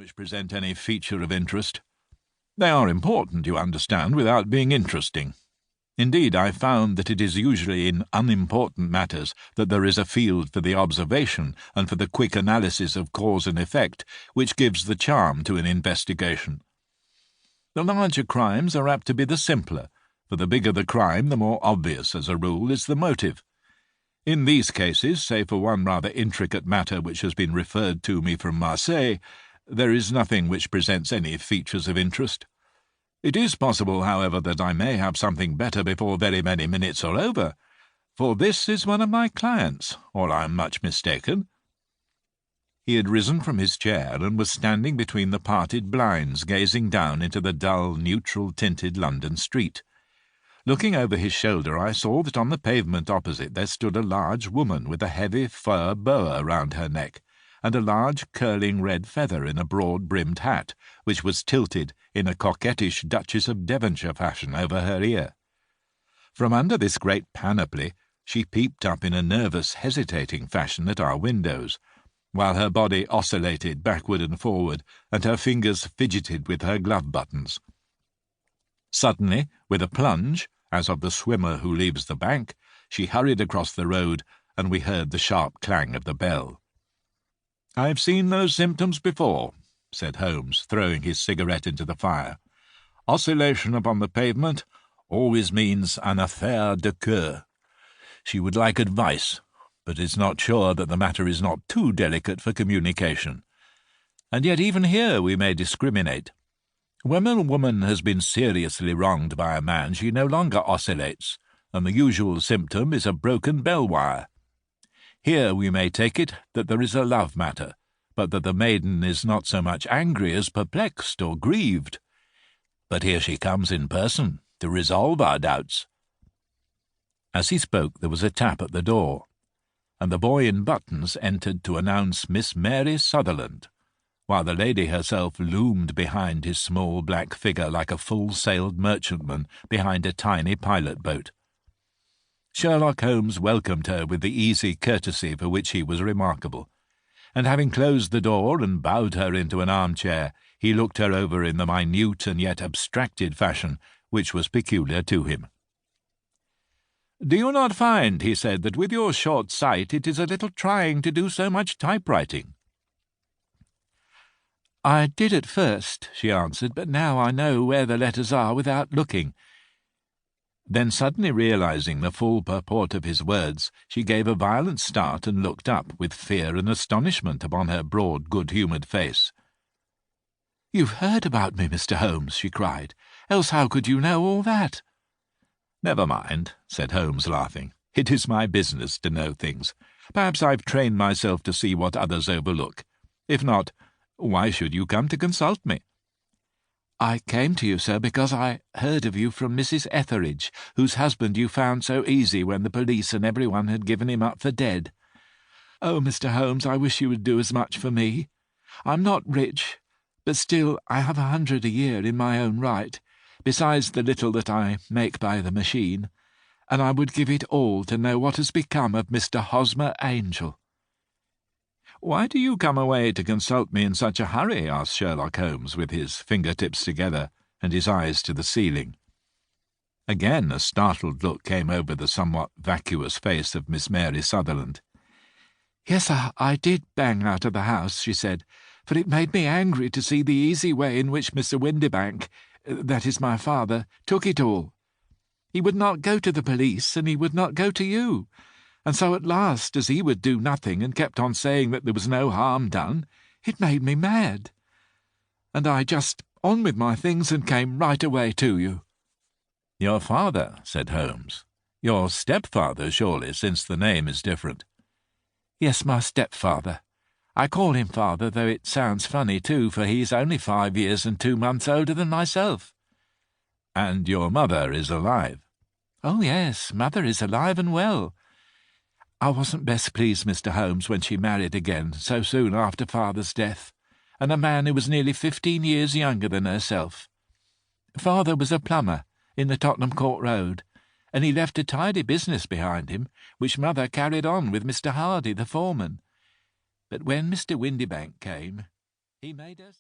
which present any feature of interest. They are important, you understand, without being interesting. Indeed, I found that it is usually in unimportant matters that there is a field for the observation and for the quick analysis of cause and effect which gives the charm to an investigation. The larger crimes are apt to be the simpler, for the bigger the crime, the more obvious, as a rule, is the motive. In these cases, save for one rather intricate matter which has been referred to me from Marseille, there is nothing which presents any features of interest. It is possible, however, that I may have something better before very many minutes are over, for this is one of my clients, or I am much mistaken." He had risen from his chair and was standing between the parted blinds, gazing down into the dull, neutral-tinted London street. Looking over his shoulder, I saw that on the pavement opposite there stood a large woman with a heavy fur boa round her neck, and a large curling red feather in a broad-brimmed hat, which was tilted in a coquettish Duchess of Devonshire fashion over her ear. From under this great panoply she peeped up in a nervous, hesitating fashion at our windows, while her body oscillated backward and forward, and her fingers fidgeted with her glove-buttons. Suddenly, with a plunge, as of the swimmer who leaves the bank, she hurried across the road, and we heard the sharp clang of the bell. "I've seen those symptoms before," said Holmes, throwing his cigarette into the fire. "Oscillation upon the pavement always means an affaire de cœur. She would like advice, but is not sure that the matter is not too delicate for communication. And yet even here we may discriminate. When a woman has been seriously wronged by a man, she no longer oscillates, and the usual symptom is a broken bell-wire. Here we may take it that there is a love matter, but that the maiden is not so much angry as perplexed or grieved. But here she comes in person, to resolve our doubts." As he spoke there was a tap at the door, and the boy in buttons entered to announce Miss Mary Sutherland, while the lady herself loomed behind his small black figure like a full-sailed merchantman behind a tiny pilot-boat. Sherlock Holmes welcomed her with the easy courtesy for which he was remarkable, and having closed the door and bowed her into an armchair, he looked her over in the minute and yet abstracted fashion which was peculiar to him. "Do you not find," he said, "that with your short sight it is a little trying to do so much typewriting?" "I did at first," she answered, "but now I know where the letters are without looking." Then, suddenly realizing the full purport of his words, she gave a violent start and looked up with fear and astonishment upon her broad, good-humoured face. "You've heard about me, Mr. Holmes," she cried. "Else how could you know all that?" "Never mind," said Holmes, laughing. "It is my business to know things. Perhaps I've trained myself to see what others overlook. If not, why should you come to consult me?" "I came to you, sir, because I heard of you from Mrs. Etheridge, whose husband you found so easy when the police and everyone had given him up for dead. Oh, Mr. Holmes, I wish you would do as much for me. I'm not rich, but still I have 100 a year in my own right, besides the little that I make by the machine, and I would give it all to know what has become of Mr. Hosmer Angel." "Why do you come away to consult me in such a hurry?" asked Sherlock Holmes, with his fingertips together and his eyes to the ceiling. Again a startled look came over the somewhat vacuous face of Miss Mary Sutherland. "Yes, I did bang out of the house," she said, "for it made me angry to see the easy way in which Mr. Windibank, that is my father, took it all. He would not go to the police, and he would not go to you. And so at last, as he would do nothing and kept on saying that there was no harm done, it made me mad. And I just on with my things and came right away to you." "Your father," said Holmes. "Your stepfather, surely, since the name is different." "Yes, my stepfather. I call him father, though it sounds funny too, for he is only 5 years and 2 months older than myself." "And your mother is alive?" "Oh, yes, mother is alive and well. I wasn't best pleased, Mr. Holmes, when she married again, so soon after father's death, and a man who was nearly 15 years younger than herself. Father was a plumber in the Tottenham Court Road, and he left a tidy business behind him, which mother carried on with Mr. Hardy, the foreman. But when Mr. Windibank came, he made us..."